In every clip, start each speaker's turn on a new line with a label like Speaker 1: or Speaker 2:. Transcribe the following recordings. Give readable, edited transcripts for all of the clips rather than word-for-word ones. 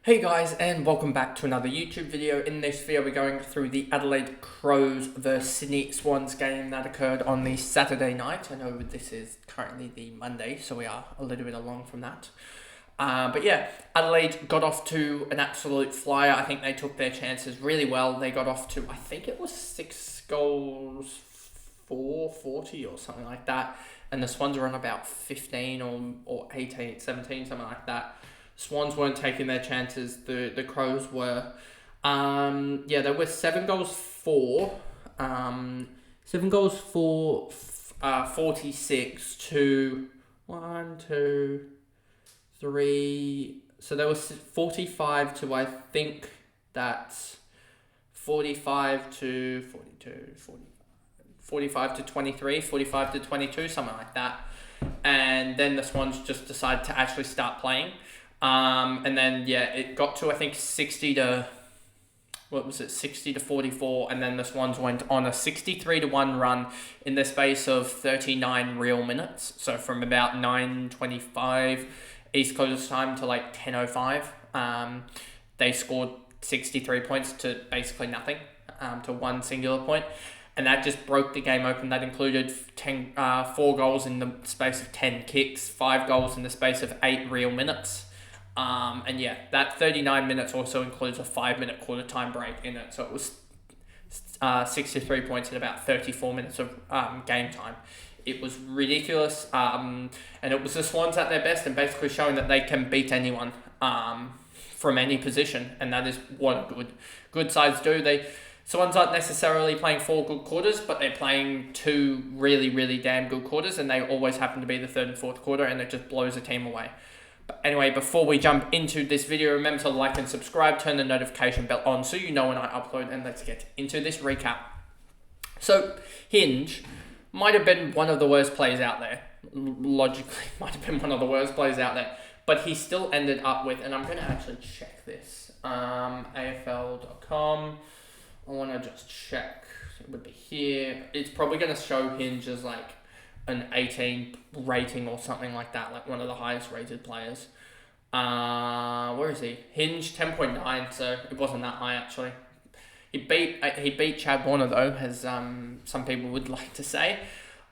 Speaker 1: Hey guys, and welcome back to another YouTube video. In this video we're going through the Adelaide Crows versus Sydney Swans game that occurred on the Saturday night. I know this is currently the Monday, so we are a little bit along from that. But yeah, Adelaide got off to an absolute flyer. I think they took their chances really well. They got off to, I think it was 6 goals, 440 or something like that. And the Swans were on about 15 or 18, 17, something like that. Swans weren't taking their chances. The Crows were. There were 7 goals for. 7 goals for 46 to 1, 2, 3. So there was 45 to, I think that's 45 to 42, 45 to 23, 45 to 22, something like that. And then the Swans just decided to actually start playing. And then, it got to, I think, 60 to 44, and then the Swans went on a 63-1 run in the space of 39 real minutes. So from about 9:25 East Coast time to like 10:05, they scored 63 points to basically nothing, to one singular point. And that just broke the game open. That included 4 goals in the space of 10 kicks, 5 goals in the space of 8 real minutes. That 39 minutes also includes a 5-minute quarter time break in it. So it was 63 points in about 34 minutes of game time. It was ridiculous. And it was the Swans at their best and basically showing that they can beat anyone from any position. And that is what good sides do. Swans aren't necessarily playing 4 good quarters, but they're playing 2 really, really damn good quarters. And they always happen to be the 3rd and 4th quarter, and it just blows a team away. But anyway, before we jump into this video, remember to like and subscribe, turn the notification bell on so you know when I upload, and let's get into this recap. So, Hinge might have been one of the worst players out there. Logically, might have been one of the worst players out there. But he still ended up with, and I'm going to actually check this, AFL.com. I want to just check. It would be here. It's probably going to show Hinge as like an 18 rating or something like that, like one of the highest rated players. Where is he? Hinge 10.9, so it wasn't that high actually. He beat Chad Warner though, as some people would like to say.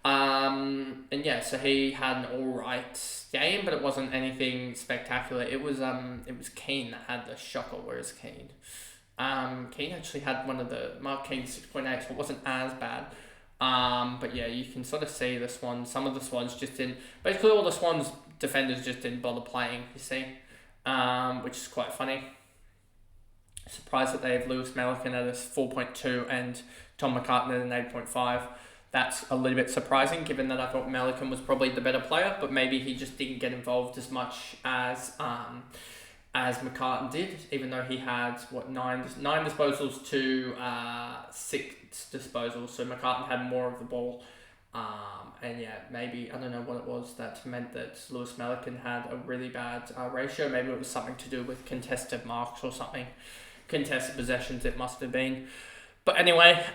Speaker 1: So he had an alright game, but it wasn't anything spectacular. It was Keane that had the shocker. Whereas Keane actually had Mark Keane 6.8, so it wasn't as bad. You can sort of see the Swans. Some of the Swans basically all the Swans defenders just didn't bother playing, you see, which is quite funny. Surprised that they have Lewis Melican at a 4.2 and Tom McCartan at an 8.5. That's a little bit surprising, given that I thought Melican was probably the better player, but maybe he just didn't get involved as much as McCartan did, even though he had 9 disposals to 6 disposals. So McCartan had more of the ball, maybe I don't know what it was that meant that Lewis Melican had a really bad ratio. Maybe it was something to do with contested marks or something, contested possessions. It must have been. But anyway,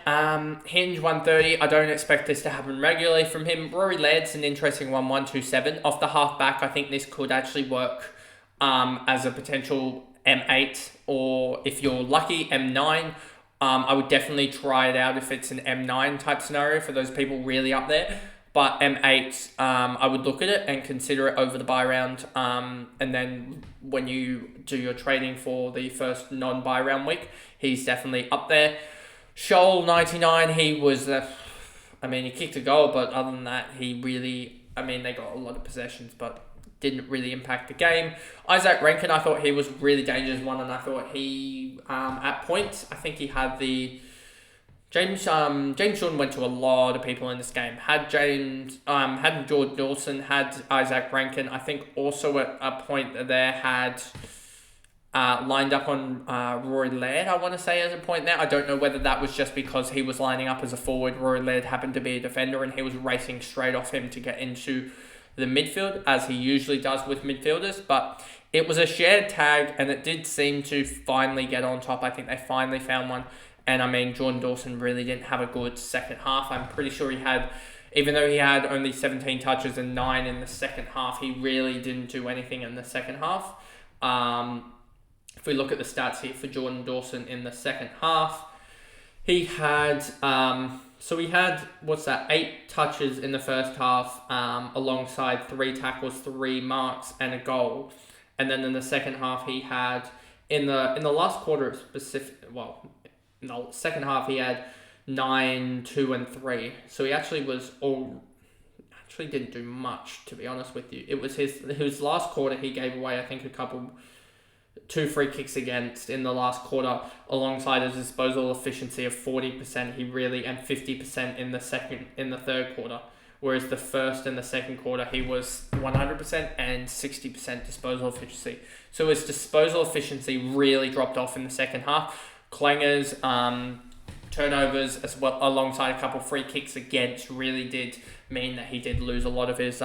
Speaker 1: Hinge 130. I don't expect this to happen regularly from him. Rory Laird's an interesting 127 off the half back. I think this could actually work as a potential M8, or if you're lucky, M9. I would definitely try it out if it's an M9 type scenario for those people really up there. But M8, I would look at it and consider it over the bye round. And then when you do your trading for the first non-bye round week, he's definitely up there. Shoal 99, he was, he kicked a goal, but other than that, they got a lot of possessions, but didn't really impact the game. Isaac Rankin, I thought he was really dangerous one, and I thought he, at points, I think he had the... James Shawn went to a lot of people in this game. Had George Dawson, had Isaac Rankin. I think also at a point there had lined up on Rory Laird, I want to say, as a point there. I don't know whether that was just because he was lining up as a forward. Rory Laird happened to be a defender, and he was racing straight off him to get into the midfield, as he usually does with midfielders. But it was a shared tag, and it did seem to finally get on top. I think they finally found one. And Jordan Dawson really didn't have a good second half. I'm pretty sure he had, even though he had only 17 touches and 9 in the second half, he really didn't do anything in the second half. if we look at the stats here for Jordan Dawson in the second half, he had, he had, 8 touches in the first half, alongside 3 tackles, 3 marks, and a goal. And then in the second half, he had, in the last quarter in the second half, he had 9, 2, and 3. So he actually didn't do much, to be honest with you. It was his last quarter, he gave away, I think, 2 free kicks against in the last quarter, alongside his disposal efficiency of 40%. And 50% in the third quarter. Whereas the first and the second quarter, he was 100% and 60% disposal efficiency. So his disposal efficiency really dropped off in the second half. Clangers, turnovers as well, alongside a couple free kicks against, really did mean that he did lose a lot of his,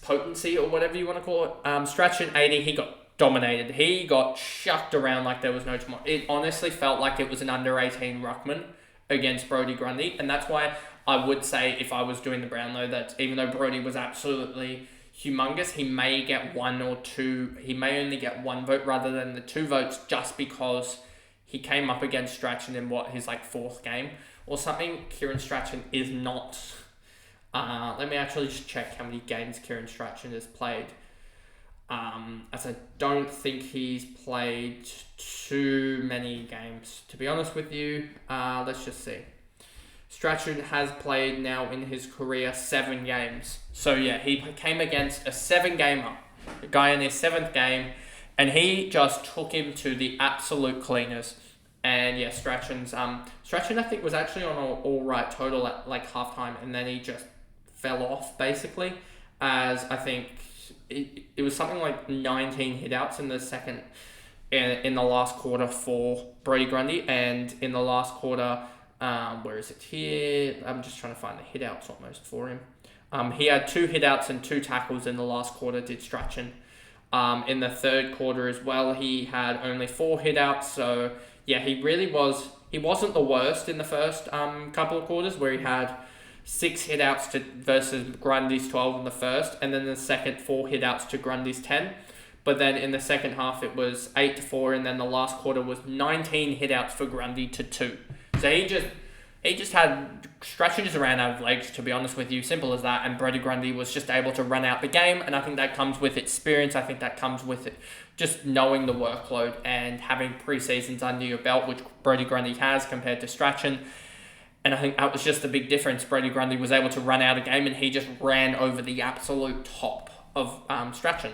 Speaker 1: potency, or whatever you want to call it. Strachan 80, he got dominated. He got shucked around like there was no tomorrow. It honestly felt like it was an under-18 ruckman against Brodie Grundy, and that's why I would say, if I was doing the Brownlow, that even though Brodie was absolutely humongous, he may get 1 or 2, he may only get 1 vote rather than the 2 votes, just because he came up against Strachan in his 4th game or something. Kieran Strachan is not, let me actually just check how many games Kieran Strachan has played. As I don't think he's played too many games, to be honest with you. Let's just see. Strachan has played now in his career 7 games. So yeah, he came against a 7-gamer, a guy in his 7th game, and he just took him to the absolute cleaners. And yeah, Strachan I think was actually on an all-right total at halftime, and then he just fell off basically, as I think it was something like 19 hitouts in the second, in the last quarter for Brodie Grundy, and in the last quarter, where is it here? I'm just trying to find the hitouts almost for him. He had 2 hitouts and 2 tackles in the last quarter, did Strachan. In the third quarter as well, he had only 4 hitouts. So yeah, he wasn't the worst in the first couple of quarters, where he had 6 hitouts versus Grundy's 12 in the first, and then the second 4 hitouts to Grundy's 10. But then in the second half, it was 8-4, and then the last quarter was 19 hitouts for Grundy to 2. So he just had, Strachan just ran out of legs, to be honest with you. Simple as that. And Brodie Grundy was just able to run out the game. And I think that comes with experience. I think that comes with it, just knowing the workload and having pre-seasons under your belt, which Brodie Grundy has compared to Strachan. And I think that was just the big difference. Brodie Grundy was able to run out a game, and he just ran over the absolute top of Strachan.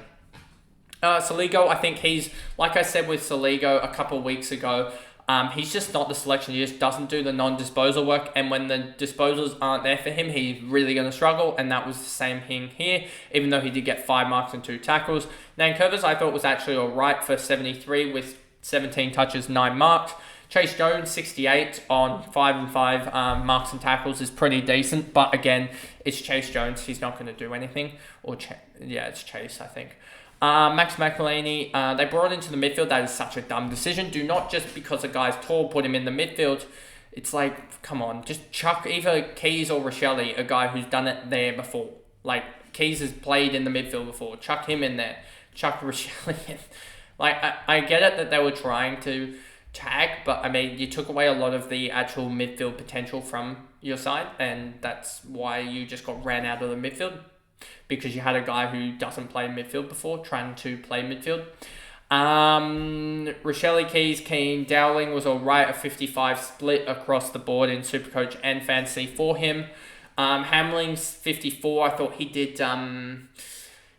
Speaker 1: Soligo, I think he's, like I said with Soligo a couple of weeks ago, he's just not the selection. He just doesn't do the non-disposal work, and when the disposals aren't there for him, he's really going to struggle, and that was the same thing here, even though he did get 5 marks and 2 tackles. Nankervis, I thought, was actually alright for 73 with 17 touches, 9 marks. Chase Jones, 68 on 5 and 5 marks and tackles is pretty decent, but again, it's Chase Jones. He's not going to do anything. It's Chase, I think. Max McElhaney, they brought into the midfield. That is such a dumb decision. Do not, just because a guy's tall, put him in the midfield. It's like, come on, just chuck either Keys or Rochelle, a guy who's done it there before. Like, Keys has played in the midfield before. Chuck him in there. Chuck Rochelle in. I get it that they were trying to tag, but I mean, you took away a lot of the actual midfield potential from your side, and that's why you just got ran out of the midfield, because you had a guy who doesn't play midfield before trying to play midfield. Rochelle, Keys, Keane, Dowling was alright, a 55 split across the board in Supercoach and Fantasy for him. Hamling's 54, I thought he did,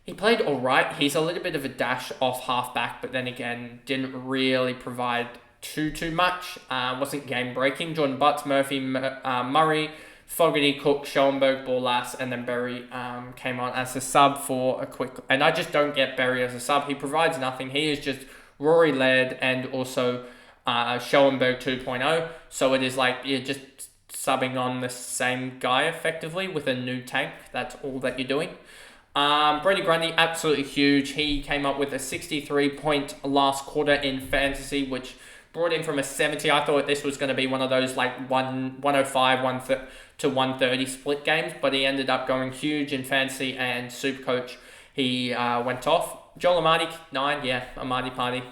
Speaker 1: he played alright. He's a little bit of a dash off halfback, but then again, didn't really provide too much. Wasn't game breaking. Jordan Butts, Murphy, Murray, Fogarty, Cook, Schoenberg, Borlas, and then Berry came on as a sub for a quick... And I just don't get Berry as a sub. He provides nothing. He is just Rory Laird and also Schoenberg 2.0. So it is like you're just subbing on the same guy effectively with a new tank. That's all that you're doing. Brodie Grundy, absolutely huge. He came up with a 63-point last quarter in fantasy, which brought him from a 70. I thought this was going to be one of those like 105 to 130 split games, but he ended up going huge in fantasy and Supercoach. He went off. Joel AMARTEY 9, yeah, AMARTEY party.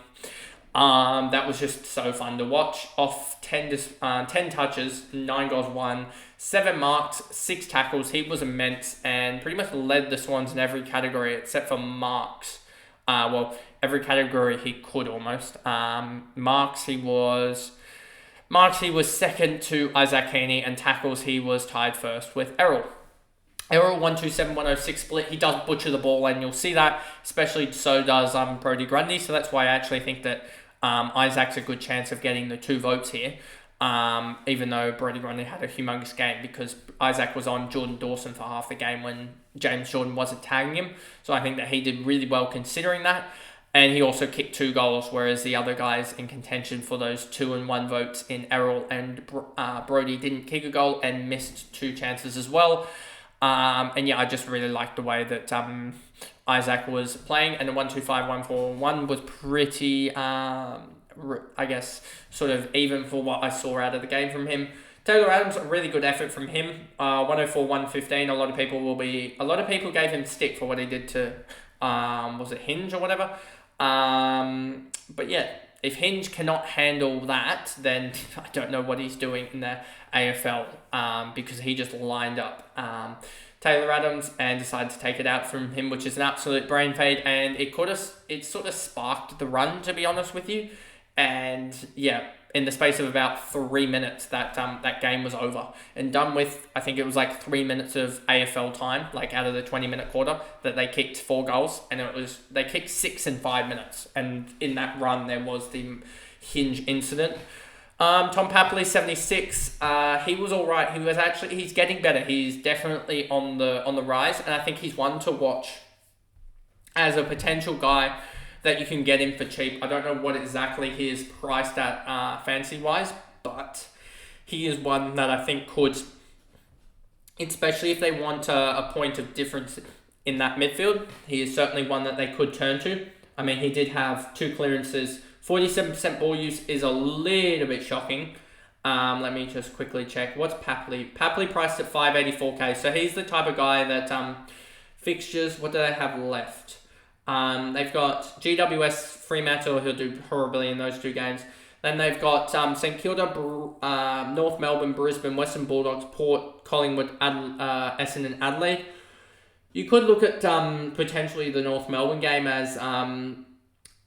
Speaker 1: That was just so fun to watch. Off 10 touches, 9 goals, 7 marks, 6 tackles. He was immense and pretty much led the Swans in every category except for marks. Every category he could almost. Marks he was second to Isaac Heaney, and tackles he was tied first with Errol. Errol 127-106 split. He does butcher the ball, and you'll see that. Especially so does Brodie Grundy. So that's why I actually think that Isaac's a good chance of getting the 2 votes here. Even though Brodie Grundy had a humongous game, because Isaac was on Jordan Dawson for half the game when James Jordan wasn't tagging him. So I think that he did really well considering that. And he also kicked 2 goals, whereas the other guys in contention for those 2 and 1 votes in Errol and Brodie didn't kick a goal and missed 2 chances as well. I just really liked the way that Isaac was playing, and the 1-2-5-1-4-1 was pretty, sort of even for what I saw out of the game from him. Taylor Adams, a really good effort from him. 104-115. A lot of people gave him stick for what he did to, was it Hinge or whatever? But yeah, if Hinge cannot handle that, then I don't know what he's doing in the AFL, because he just lined up Taylor Adams and decided to take it out from him, which is an absolute brain fade, and it sort of sparked the run, to be honest with you. And yeah, in the space of about 3 minutes, that game was over and done with. I think it was like 3 minutes of AFL time, like out of the 20-minute quarter, that they kicked 4 goals, and they kicked 6 in 5 minutes. And in that run, there was the Hinge incident. Tom Papley 76. He was all right. He's getting better. He's definitely on the rise, and I think he's one to watch as a potential guy that you can get him for cheap. I don't know what exactly he is priced at fancy-wise, but he is one that I think could, especially if they want a point of difference in that midfield, he is certainly one that they could turn to. I mean, he did have 2 clearances. 47% ball use is a little bit shocking. Let me just quickly check. What's Papley? Papley priced at 584k. So he's the type of guy that fixtures, what do they have left? They've got GWS Fremantle, who'll do horribly in those 2 games. Then they've got St Kilda, North Melbourne, Brisbane, Western Bulldogs, Port, Collingwood, Essendon and Adelaide. You could look at potentially the North Melbourne game as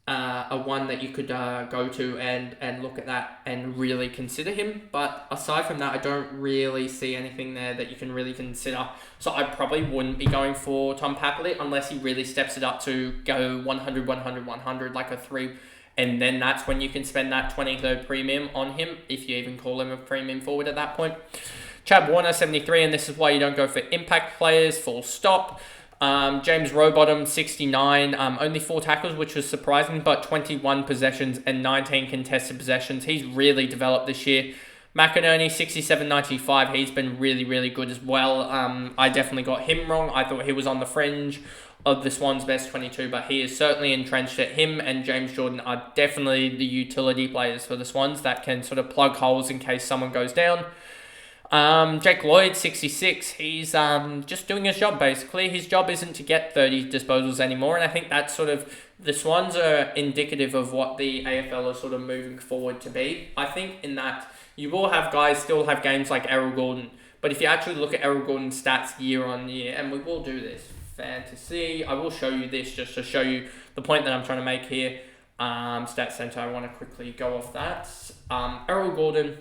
Speaker 1: a one that you could go to and look at that and really consider him. But aside from that, I don't really see anything there that you can really consider. So I probably wouldn't be going for Tom Papley unless he really steps it up to go 100, 100, 100, like a 3. And then that's when you can spend that 23rd premium on him, if you even call him a premium forward at that point. Chad Warner, 73, and this is why you don't go for impact players, full stop. James Rowbottom, 69, only 4 tackles, which was surprising, but 21 possessions and 19 contested possessions. He's really developed this year. McInerney, 67-95, he's been really, really good as well. I definitely got him wrong. I thought he was on the fringe of the Swans' best 22, but he is certainly entrenched at him, and James Jordan are definitely the utility players for the Swans that can sort of plug holes in case someone goes down. Jake Lloyd, 66, he's just doing his job, basically. His job isn't to get 30 disposals anymore, and I think that's sort of, the Swans are indicative of what the AFL is sort of moving forward to be. I think in that you will have guys still have games like Errol Gordon, but if you actually look at Errol Gordon's stats year on year, and we will do this, fantasy, I will show you this just to show you the point that I'm trying to make here. Stats Center, I want to quickly go off that. Errol Gordon,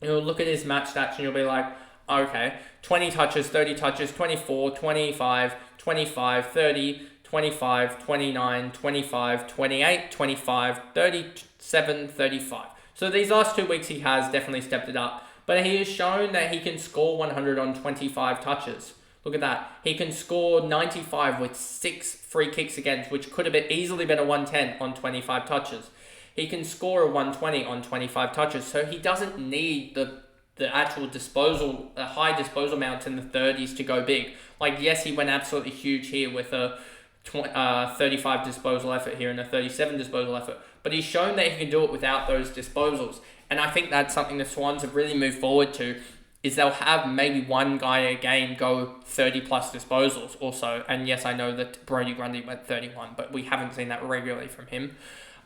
Speaker 1: you'll look at his match stats and you'll be like, okay, 20 touches, 30 touches, 24, 25, 25, 30, 25, 29, 25, 28, 25, 37, 35. So these last 2 weeks he has definitely stepped it up. But he has shown that he can score 100 on 25 touches. Look at that. He can score 95 with 6 free kicks against, which could have easily been a 110 on 25 touches. He can score a 120 on 25 touches, so he doesn't need the actual disposal, a high disposal amount in the 30s to go big. Like, yes, he went absolutely huge here with a 35 disposal effort here and a 37 disposal effort, but he's shown that he can do it without those disposals. And I think that's something the Swans have really moved forward to. is they'll have maybe one guy a game go 30 plus disposals also. And yes, I know that Brodie Grundy went 31, but we haven't seen that regularly from him.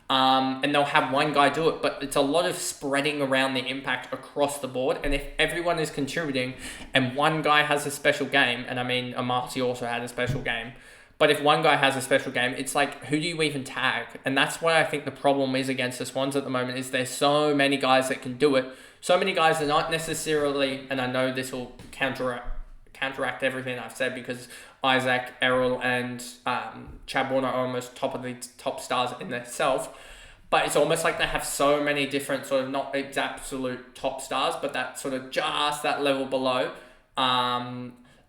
Speaker 1: And they'll have one guy do it, but it's a lot of spreading around the impact across the board. And if everyone is contributing and one guy has a special game, and I mean, AMARTEY also had a special game, but if one guy has a special game, it's like, who do you even tag? And that's what I think the problem is against the Swans at the moment, is there's so many guys that can do it. So many guys are not necessarily, and I know this will counteract everything I've said, because Isaac, Errol, and Chad Warner are almost top of the top stars in themselves. But it's almost like they have so many different sort of, not absolute top stars, but that sort of just that level below.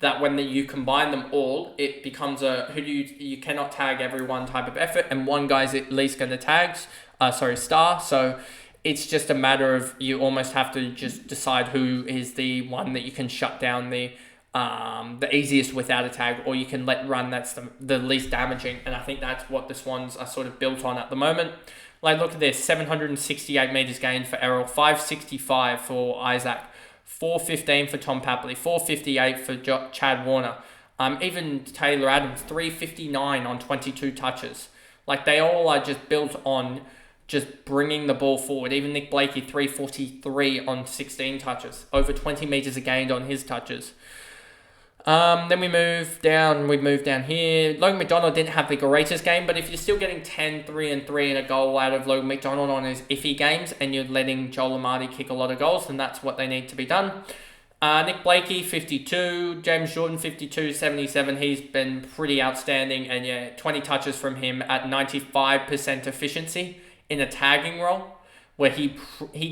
Speaker 1: That when you combine them all, it becomes you cannot tag everyone type of effort, and one guy's at least going to star. So it's just a matter of, you almost have to just decide who is the one that you can shut down the easiest without a tag, or you can let run that's the least damaging. And I think that's what the Swans are sort of built on at the moment. Like, look at this, 768 metres gained for Errol, 565 for Isaac, 415 for Tom Papley, 458 for Chad Warner. Even Taylor Adams, 359 on 22 touches. Like, they all are just built on just bringing the ball forward. Even Nick Blakey, 343 on 16 touches. Over 20 metres gained on his touches. Then we move down here. Logan McDonald didn't have the greatest game, but if you're still getting 10, 3 and 3 and a goal out of Logan McDonald on his iffy games, and you're letting Joel AMARTEY kick a lot of goals, then that's what they need to be done. Nick Blakey, 52. James Jordan, 52, 77. He's been pretty outstanding, and yeah, 20 touches from him at 95% efficiency in a tagging role, where he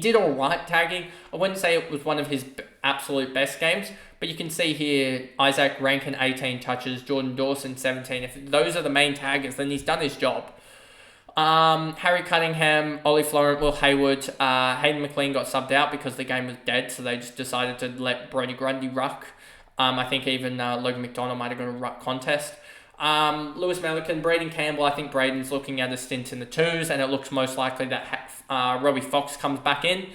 Speaker 1: did all right tagging. I wouldn't say it was one of his absolute best games, but you can see here, Isaac Rankin, 18 touches, Jordan Dawson, 17. If those are the main taggers, then he's done his job. Harry Cunningham, Ollie Florent, Will Hayward, Hayden McLean got subbed out because the game was dead, so they just decided to let Brodie Grundy ruck. I think even Logan McDonald might have got a ruck contest. Lewis Melican, Braden Campbell. I think Braden's looking at a stint in the twos, and it looks most likely that Robbie Fox comes back in.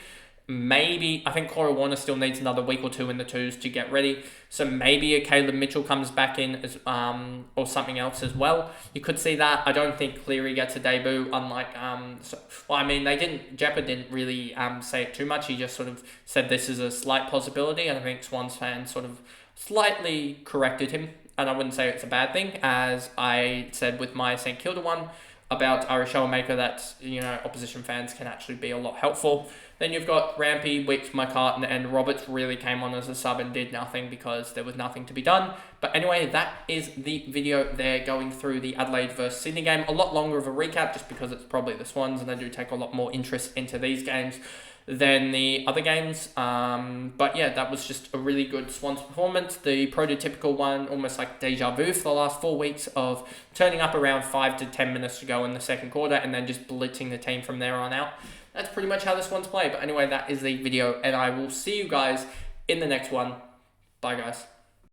Speaker 1: Maybe, I think Corey Warner still needs another week or two in the twos to get ready. So maybe a Caleb Mitchell comes back in as or something else as well. You could see that. I don't think Cleary gets a debut, unlike Jeppa didn't really say it too much. He just sort of said this is a slight possibility, and I think Swans fans sort of slightly corrected him. And I wouldn't say it's a bad thing, as I said with my St Kilda one about Irish Maker, that, you know, opposition fans can actually be a lot helpful. Then you've got Rampy, Wicks, McCartan, and Roberts really came on as a sub and did nothing because there was nothing to be done. But anyway, that is the video there going through the Adelaide versus Sydney game. A lot longer of a recap just because it's probably the Swans, and they do take a lot more interest into these games than the other games. But yeah, that was just a really good Swans performance. The prototypical one, almost like deja vu for the last 4 weeks of turning up around 5 to 10 minutes to go in the second quarter and then just blitzing the team from there on out. That's pretty much how the Swans play. But anyway, that is the video, and I will see you guys in the next one. Bye, guys.